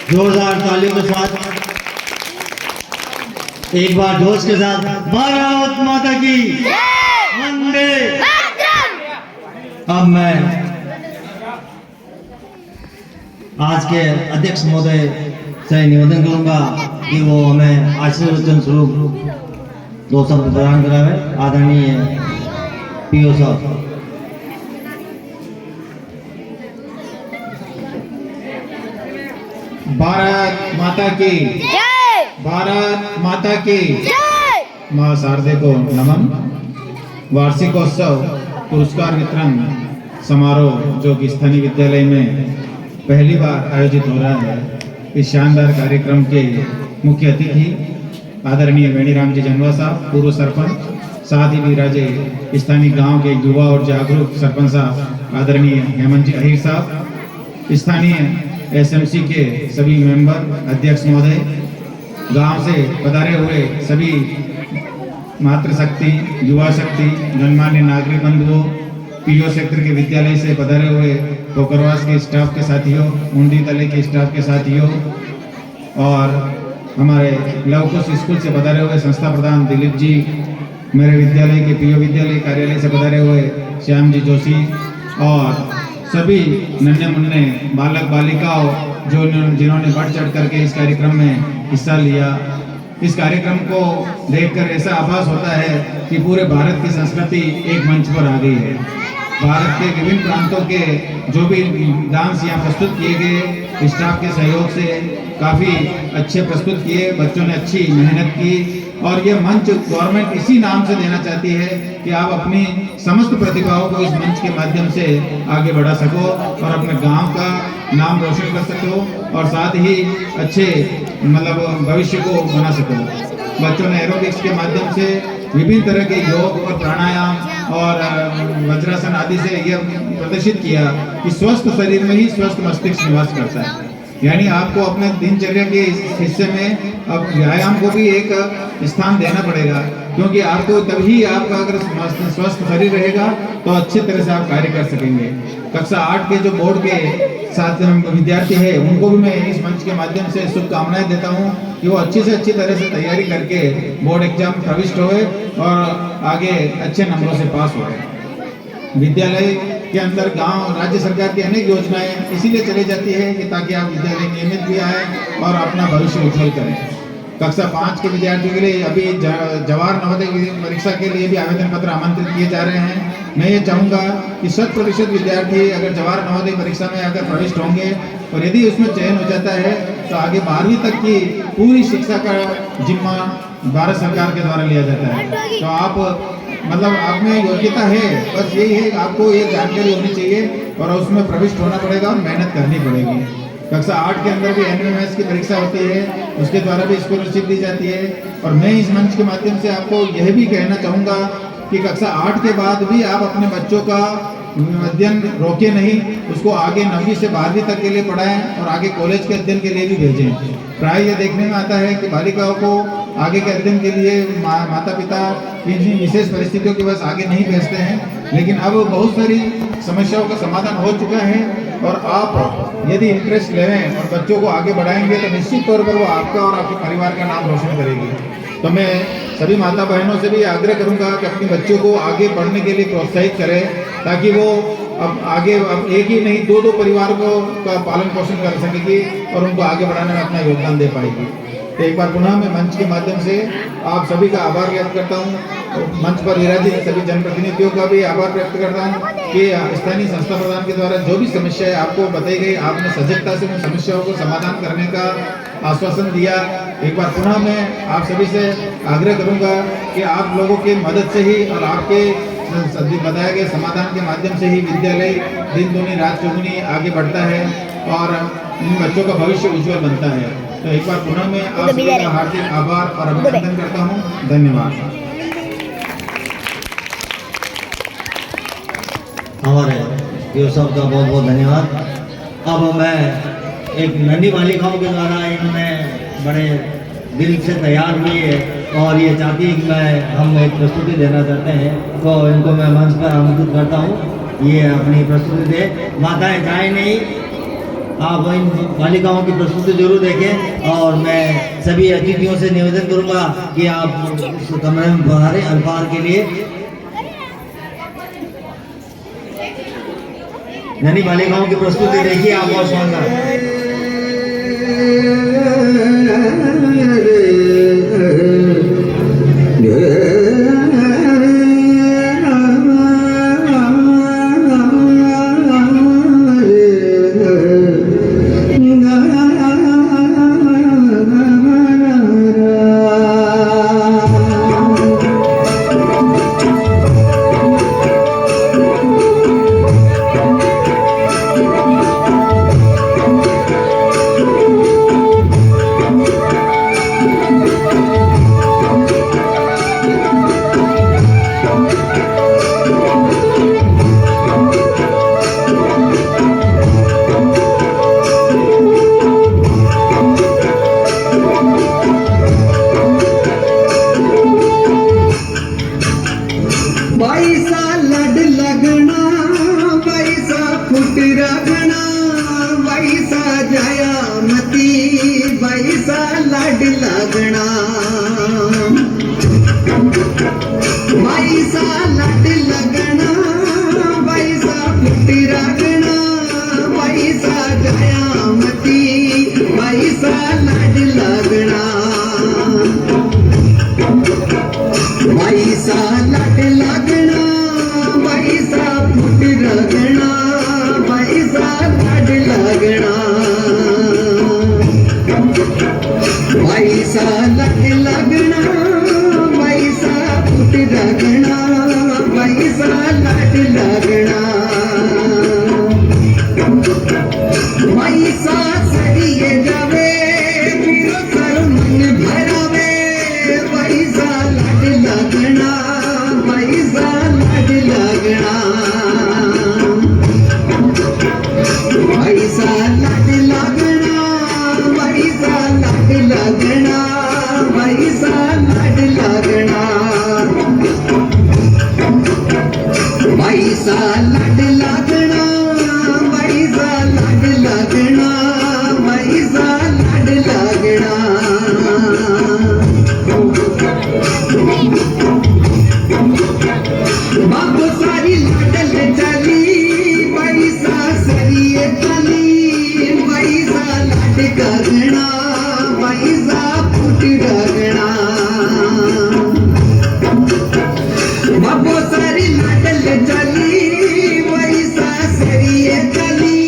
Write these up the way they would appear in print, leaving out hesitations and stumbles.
जोरदार तालियों के साथ एक बार जोश के साथ भारत माता की वंदे। अब मैं आज के अध्यक्ष महोदय से निवेदन करूंगा कि वो हमें आशीर्वचन स्वरूप 2 शब्द प्रदान करावे। आदरणीय पीओ साहब। भारत माता की जय। भारत माता की जय। मां शारदे को नमन। वार्षिकोत्सव पुरस्कार वितरण समारोह जो कि स्थानीय विद्यालय में पहली बार आयोजित हो रहा है, इस शानदार कार्यक्रम के मुख्य अतिथि आदरणीय वेणीराम जी जनवा साहब, पूर्व सरपंच, साथ ही विराजे स्थानीय गांव के युवा और जागरूक सरपंच साहब आदरणीय हेमंत जी अहिर साहब, स्थानीय एसएमसी के सभी मेंबर, अध्यक्ष महोदय, गांव से पधारे हुए सभी मातृशक्ति, युवा शक्ति, गणमान्य नागरिक बंधुओं, पीओ सेक्टर के विद्यालय से पधारे हुए पोखरवास के स्टाफ के साथियों, मुंडी तले के स्टाफ के साथियों और हमारे लवकुश स्कूल से पधारे हुए संस्था प्रधान दिलीप जी, मेरे विद्यालय के पीओ विद्यालय कार्यालय से पधारे हुए श्याम जी जोशी और सभी नन्हे मुन्ने बालक बालिकाओं जिन्होंने बढ़ चढ़ करके इस कार्यक्रम में हिस्सा लिया। इस कार्यक्रम को देखकर ऐसा आभास होता है कि पूरे भारत की संस्कृति एक मंच पर आ गई है। भारत के विभिन्न प्रांतों के जो भी डांस यहाँ प्रस्तुत किए गए, स्टाफ के सहयोग से काफ़ी अच्छे प्रस्तुत किए, बच्चों ने अच्छी मेहनत की और ये मंच गवर्नमेंट इसी नाम से देना चाहती है कि आप अपनी समस्त प्रतिभाओं को इस मंच के माध्यम से आगे बढ़ा सको और अपने गांव का नाम रोशन कर सको और साथ ही अच्छे भविष्य को बना सको। बच्चों ने एरोबिक्स के माध्यम से विभिन्न तरह के योग और प्राणायाम और वज्रासन आदि से यह प्रदर्शित किया कि स्वस्थ शरीर में ही स्वस्थ मस्तिष्क निवास करता है। यानी आपको अपने दिनचर्या के इस हिस्से में अब व्यायाम को भी एक स्थान देना पड़ेगा, क्योंकि आपको तभी आपका अगर स्वस्थ शरीर रहेगा तो अच्छी तरह से आप कार्य कर सकेंगे। कक्षा 8 के जो बोर्ड के साथ विद्यार्थी है उनको भी मैं इस मंच के माध्यम से शुभकामनाएं देता हूं कि वो अच्छी से अच्छी तरह से तैयारी करके बोर्ड एग्जाम प्रविष्ट होए और आगे अच्छे नंबरों से पास होए। विद्यालय के अंदर गांव राज्य सरकार की अनेक योजनाएं इसीलिए चली जाती है कि ताकि आप विद्यालय नियमित भी आए और अपना भविष्य उज्जवल करें। कक्षा 5 के विद्यार्थियों के लिए अभी जवाहर नवोदय परीक्षा के लिए भी आवेदन पत्र आमंत्रित किए जा रहे हैं। मैं ये चाहूँगा कि 100% विद्यार्थी अगर जवाहर नवोदय परीक्षा में अगर प्रविष्ट होंगे और यदि उसमें चयन हो जाता है तो आगे 12वीं तक की पूरी शिक्षा का जिम्मा भारत सरकार के द्वारा लिया जाता है। तो आप आप में योग्यता है, बस यही है कि आपको ये जानकारी होनी चाहिए और उसमें प्रविष्ट होना पड़ेगा और मेहनत करनी पड़ेगी। कक्षा 8 के अंदर भी एनएमएस की परीक्षा होती है, उसके द्वारा भी स्कॉलरशिप दी जाती है। और मैं इस मंच के माध्यम से आपको यह भी कहना चाहूँगा कि कक्षा 8 के बाद भी आप अपने बच्चों का अध्ययन रोके नहीं, उसको आगे 9वीं से 12वीं तक के लिए पढ़ाएं और आगे कॉलेज के अध्ययन के लिए भी भेजें। प्राय ये देखने में आता है कि बालिकाओं को आगे के अध्ययन के लिए माता पिता इन विशेष परिस्थितियों की वजह से आगे नहीं भेजते हैं, लेकिन अब बहुत सारी समस्याओं का समाधान हो चुका है और आप यदि इंटरेस्ट लें और बच्चों को आगे बढ़ाएंगे तो निश्चित तौर पर वो आपका और आपके परिवार का नाम रोशन करेगी। तो मैं सभी माता बहनों से भी आग्रह करूंगा कि अपने बच्चों को आगे बढ़ने के लिए प्रोत्साहित करें, ताकि वो अब आगे अब एक ही नहीं 2-2 परिवारों को का पालन पोषण कर सकेगी और उनको आगे बढ़ाने में अपना योगदान दे पाएगी। तो एक बार पुनः मैं मंच के माध्यम से आप सभी का आभार व्यक्त करता हूँ। मंच पर विराजित सभी जनप्रतिनिधियों का भी आभार व्यक्त करता हूँ कि स्थानीय संस्था प्रधान के द्वारा जो भी समस्याएं आपको बताई गई, आपने सजगता से उन समस्याओं को समाधान करने का आश्वासन दिया। एक बार पुनः मैं आप सभी से आग्रह करूँगा कि आप लोगों की मदद से ही और आपके बताए गए समाधान के माध्यम से ही विद्यालय दिन दूनी रात चौगुनी आगे बढ़ता है और इन बच्चों का भविष्य उज्जवल बनता है। तो एक बार पुनः मैं आप सभी का हार्दिक आभार और अभिनंदन करता हूँ। धन्यवाद। हमारे पीओ साहब का बहुत बहुत धन्यवाद। अब मैं एक नन्ही बालिकाओं के द्वारा इन्होंने बड़े दिल से तैयार हुई है और ये चाहती है कि हम एक प्रस्तुति देना चाहते हैं, तो इनको मैं मंच पर आमंत्रित करता हूँ। ये अपनी प्रस्तुति दे। माताएं जाए नहीं, आप इन बालिकाओं की प्रस्तुति जरूर देखें और मैं सभी अतिथियों से निवेदन करूंगा कि आप उस कमरे में पधारें अल्पाहार के लिए। नन्ही बालिकाओं की प्रस्तुति देखिए आप बहुत शानदार। वैसा लड लगना वैसा फुट रगना वैसा जाया मती वैसा लड लगना वैसा लड लगना वैसा फुट रगना वैसा जाया मती वैसा लड लगना वैसा लड लगना वैसा फुट रगना वैसा लड लगना वैसा लड लगना वैसा फुट रगना वैसा लड लगना वैसा सरिये जावे फिर सर मन भरावे वैसा लड लगना वैसा लड लगना वैसा लड लगना वैसा लड लगना वैसा लड लगना वैसा लड लगना वैसा लड लगना वैसा लड लगना बाप सारी लाडल चली वैसा सरिये चली वैसा लड करना वैसा फुट रगना बाप सारी लाडल चली वैसा सरिये चली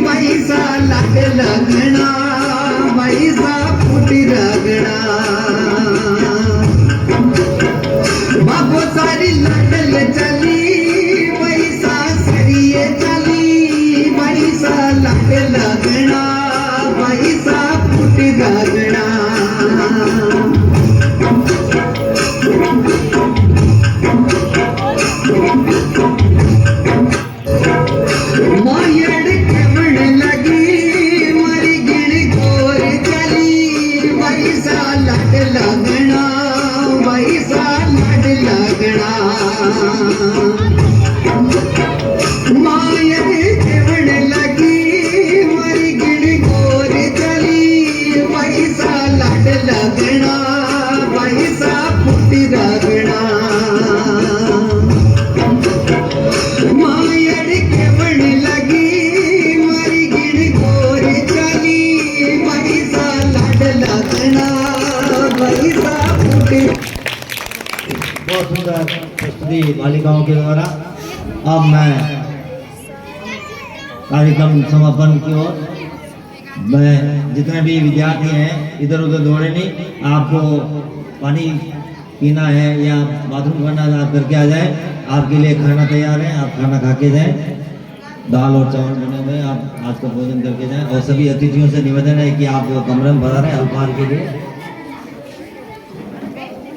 वैसा लड लगना वैसा फुट रगना बाबो सारी लाडल चली वैसा सरिये चली वैसा लड लगना वैसा फुट रगना मायड़ केवड़ लगी मरी गिण गोर चली वैसा लड लगना वैसा लड लगना माया केवड़ लगी मरी गिण गोर चली वैसा लड लगना वैसा फुट रगना मायड़ केवड़ लगी मरी गिण गोर चली वैसा लड लगना वैसा फुट। बहुत सुंदर प्रस्तुति बालिकाओं के द्वारा। अब मैं कार्यक्रम समापन की ओर मैं जितने भी विद्यार्थी हैं इधर उधर दौड़े नहीं, आपको पानी पीना है या बाथरूम करना है आप करके आ जाए। आपके लिए खाना तैयार है, आप खाना खा के जाएं। दाल और चावल बने हुए हैं, आप आज का भोजन करके जाएं। और सभी अतिथियों से निवेदन है कि आप कमरे में पधारें अल्पाहार के लिए।